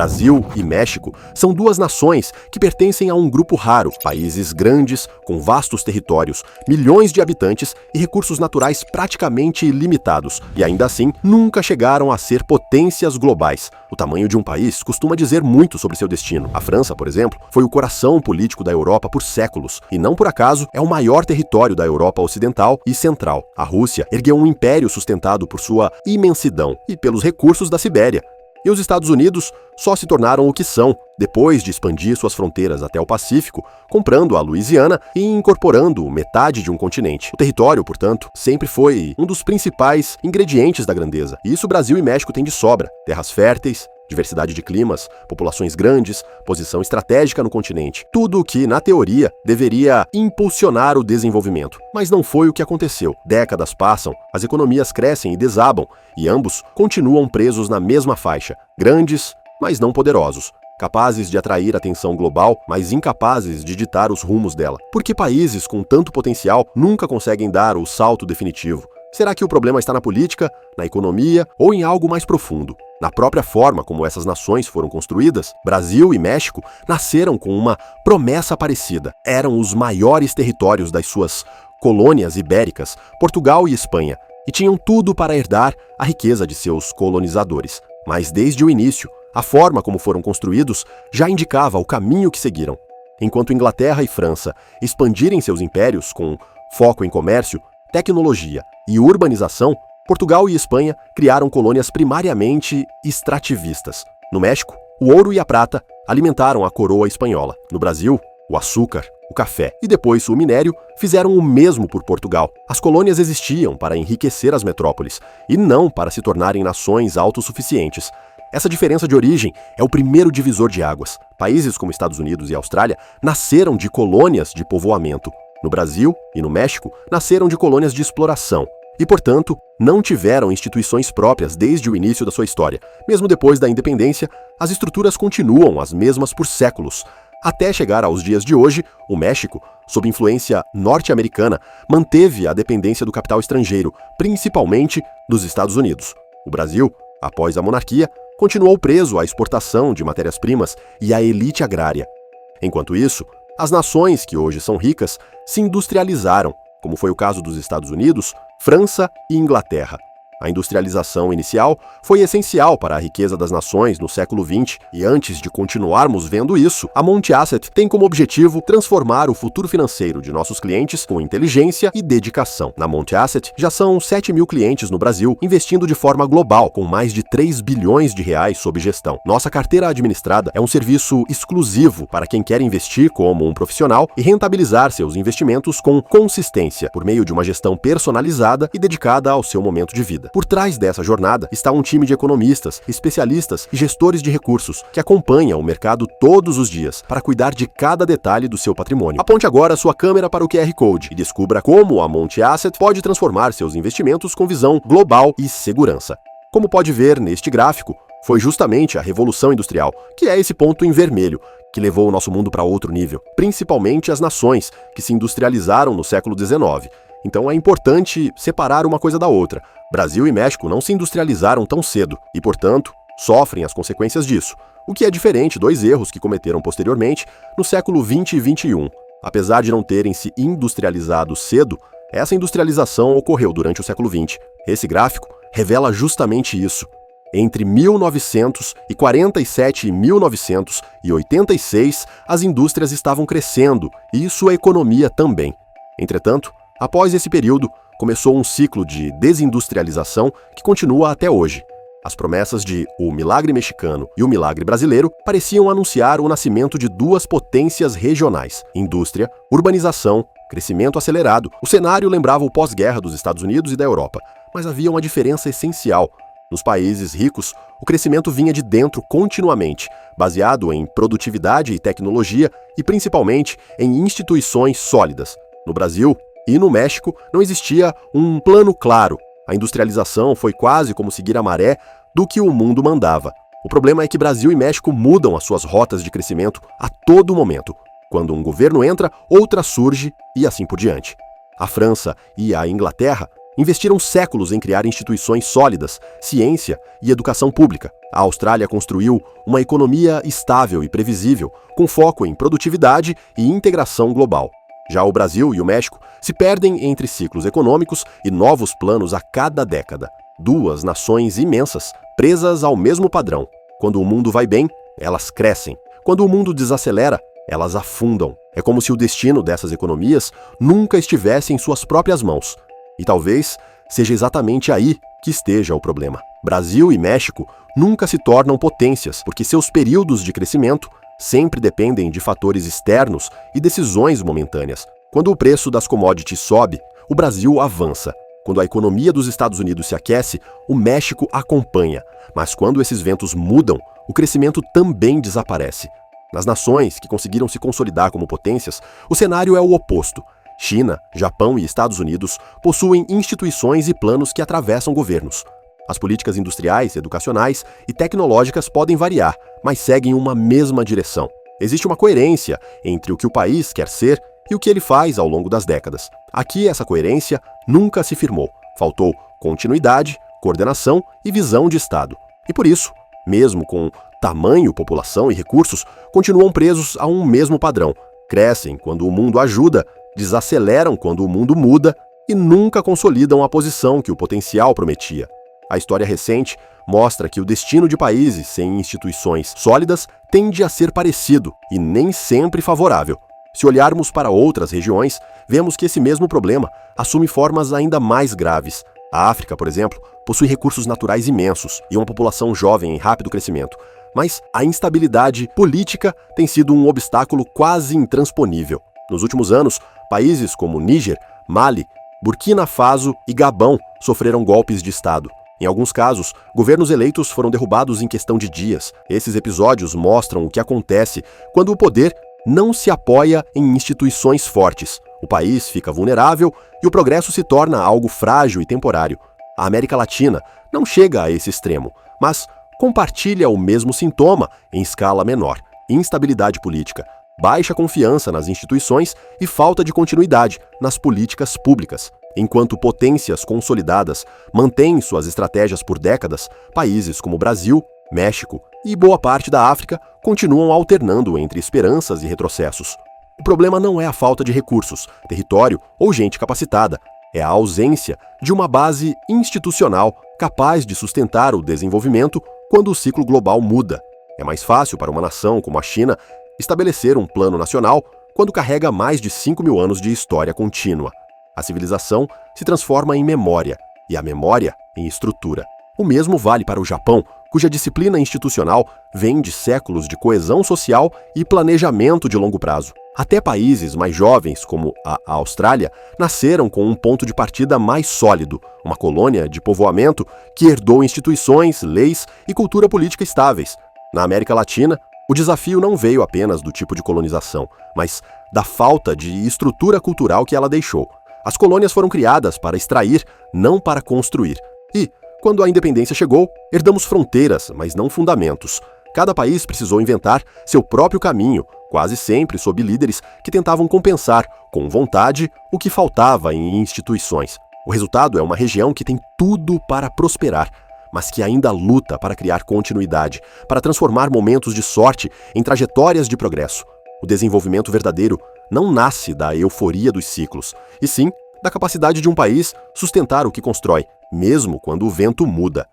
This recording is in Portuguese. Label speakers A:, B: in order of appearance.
A: Brasil e México são duas nações que pertencem a um grupo raro, países grandes, com vastos territórios, milhões de habitantes e recursos naturais praticamente ilimitados, e ainda assim nunca chegaram a ser potências globais. O tamanho de um país costuma dizer muito sobre seu destino. A França, por exemplo, foi o coração político da Europa por séculos, e não por acaso é o maior território da Europa Ocidental e Central. A Rússia ergueu um império sustentado por sua imensidão e pelos recursos da Sibéria. E os Estados Unidos só se tornaram o que são depois de expandir suas fronteiras até o Pacífico, comprando a Louisiana e incorporando metade de um continente. O território, portanto, sempre foi um dos principais ingredientes da grandeza. E isso Brasil e México têm de sobra: terras férteis, diversidade de climas, populações grandes, posição estratégica no continente. Tudo o que, na teoria, deveria impulsionar o desenvolvimento. Mas não foi o que aconteceu. Décadas passam, as economias crescem e desabam, e ambos continuam presos na mesma faixa, grandes, mas não poderosos, capazes de atrair atenção global, mas incapazes de ditar os rumos dela. Por que países com tanto potencial nunca conseguem dar o salto definitivo? Será que o problema está na política, na economia ou em algo mais profundo? Na própria forma como essas nações foram construídas, Brasil e México nasceram com uma promessa parecida. Eram os maiores territórios das suas colônias ibéricas, Portugal e Espanha, e tinham tudo para herdar a riqueza de seus colonizadores. Mas desde o início, a forma como foram construídos já indicava o caminho que seguiram. Enquanto Inglaterra e França expandirem seus impérios com foco em comércio, tecnologia e urbanização, Portugal e Espanha criaram colônias primariamente extrativistas. No México, o ouro e a prata alimentaram a coroa espanhola. No Brasil, o açúcar, o café e depois o minério fizeram o mesmo por Portugal. As colônias existiam para enriquecer as metrópoles e não para se tornarem nações autossuficientes. Essa diferença de origem é o primeiro divisor de águas. Países como Estados Unidos e Austrália nasceram de colônias de povoamento. No Brasil e no México, nasceram de colônias de exploração e, portanto, não tiveram instituições próprias desde o início da sua história. Mesmo depois da independência, as estruturas continuam as mesmas por séculos. Até chegar aos dias de hoje, o México, sob influência norte-americana, manteve a dependência do capital estrangeiro, principalmente dos Estados Unidos. O Brasil, após a monarquia, continuou preso à exportação de matérias-primas e à elite agrária. Enquanto isso, as nações que hoje são ricas se industrializaram, como foi o caso dos Estados Unidos, França e Inglaterra. A industrialização inicial foi essencial para a riqueza das nações no século XX, e antes de continuarmos vendo isso, a Monte Asset tem como objetivo transformar o futuro financeiro de nossos clientes com inteligência e dedicação. Na Monte Asset já são 7.000 clientes no Brasil, investindo de forma global, com mais de 3 bilhões de reais sob gestão. Nossa carteira administrada é um serviço exclusivo para quem quer investir como um profissional e rentabilizar seus investimentos com consistência, por meio de uma gestão personalizada e dedicada ao seu momento de vida. Por trás dessa jornada está um time de economistas, especialistas e gestores de recursos que acompanha o mercado todos os dias para cuidar de cada detalhe do seu patrimônio. Aponte agora sua câmera para o QR Code e descubra como a Monte Asset pode transformar seus investimentos com visão global e segurança. Como pode ver neste gráfico, foi justamente a Revolução Industrial, que é esse ponto em vermelho, que levou o nosso mundo para outro nível, principalmente as nações que se industrializaram no século XIX. Então é importante separar uma coisa da outra. Brasil e México não se industrializaram tão cedo e, portanto, sofrem as consequências disso, o que é diferente dos erros que cometeram posteriormente no século XX e XXI. Apesar de não terem se industrializado cedo, essa industrialização ocorreu durante o século XX. Esse gráfico revela justamente isso. Entre 1947 e 1986, as indústrias estavam crescendo e sua economia também. Entretanto, após esse período, começou um ciclo de desindustrialização que continua até hoje. As promessas de o milagre mexicano e o milagre brasileiro pareciam anunciar o nascimento de duas potências regionais: indústria, urbanização, crescimento acelerado. O cenário lembrava o pós-guerra dos Estados Unidos e da Europa, mas havia uma diferença essencial. Nos países ricos, o crescimento vinha de dentro continuamente, baseado em produtividade e tecnologia e principalmente em instituições sólidas. No Brasil e no México não existia um plano claro. A industrialização foi quase como seguir a maré do que o mundo mandava. O problema é que Brasil e México mudam as suas rotas de crescimento a todo momento. Quando um governo entra, outra surge e assim por diante. A França e a Inglaterra investiram séculos em criar instituições sólidas, ciência e educação pública. A Austrália construiu uma economia estável e previsível, com foco em produtividade e integração global. Já o Brasil e o México se perdem entre ciclos econômicos e novos planos a cada década. Duas nações imensas, presas ao mesmo padrão. Quando o mundo vai bem, elas crescem. Quando o mundo desacelera, elas afundam. É como se o destino dessas economias nunca estivesse em suas próprias mãos. E talvez seja exatamente aí que esteja o problema. Brasil e México nunca se tornam potências, porque seus períodos de crescimento sempre dependem de fatores externos e decisões momentâneas. Quando o preço das commodities sobe, o Brasil avança. Quando a economia dos Estados Unidos se aquece, o México acompanha. Mas quando esses ventos mudam, o crescimento também desaparece. Nas nações que conseguiram se consolidar como potências, o cenário é o oposto. China, Japão e Estados Unidos possuem instituições e planos que atravessam governos. As políticas industriais, educacionais e tecnológicas podem variar, mas seguem uma mesma direção. Existe uma coerência entre o que o país quer ser e o que ele faz ao longo das décadas. Aqui, essa coerência nunca se firmou. Faltou continuidade, coordenação e visão de Estado. E por isso, mesmo com tamanho, população e recursos, continuam presos a um mesmo padrão. Crescem quando o mundo ajuda, desaceleram quando o mundo muda e nunca consolidam a posição que o potencial prometia. A história recente mostra que o destino de países sem instituições sólidas tende a ser parecido e nem sempre favorável. Se olharmos para outras regiões, vemos que esse mesmo problema assume formas ainda mais graves. A África, por exemplo, possui recursos naturais imensos e uma população jovem em rápido crescimento. Mas a instabilidade política tem sido um obstáculo quase intransponível. Nos últimos anos, países como Níger, Mali, Burkina Faso e Gabão sofreram golpes de Estado. Em alguns casos, governos eleitos foram derrubados em questão de dias. Esses episódios mostram o que acontece quando o poder não se apoia em instituições fortes. O país fica vulnerável e o progresso se torna algo frágil e temporário. A América Latina não chega a esse extremo, mas compartilha o mesmo sintoma em escala menor: instabilidade política, baixa confiança nas instituições e falta de continuidade nas políticas públicas. Enquanto potências consolidadas mantêm suas estratégias por décadas, países como Brasil, México e boa parte da África continuam alternando entre esperanças e retrocessos. O problema não é a falta de recursos, território ou gente capacitada, é a ausência de uma base institucional capaz de sustentar o desenvolvimento quando o ciclo global muda. É mais fácil para uma nação como a China estabelecer um plano nacional quando carrega mais de 5.000 anos de história contínua. A civilização se transforma em memória, e a memória em estrutura. O mesmo vale para o Japão, cuja disciplina institucional vem de séculos de coesão social e planejamento de longo prazo. Até países mais jovens, como a Austrália, nasceram com um ponto de partida mais sólido, uma colônia de povoamento que herdou instituições, leis e cultura política estáveis. Na América Latina, o desafio não veio apenas do tipo de colonização, mas da falta de estrutura cultural que ela deixou. As colônias foram criadas para extrair, não para construir. E, quando a independência chegou, herdamos fronteiras, mas não fundamentos. Cada país precisou inventar seu próprio caminho, quase sempre sob líderes que tentavam compensar, com vontade, o que faltava em instituições. O resultado é uma região que tem tudo para prosperar, mas que ainda luta para criar continuidade, para transformar momentos de sorte em trajetórias de progresso. O desenvolvimento verdadeiro não nasce da euforia dos ciclos, e sim da capacidade de um país sustentar o que constrói, mesmo quando o vento muda.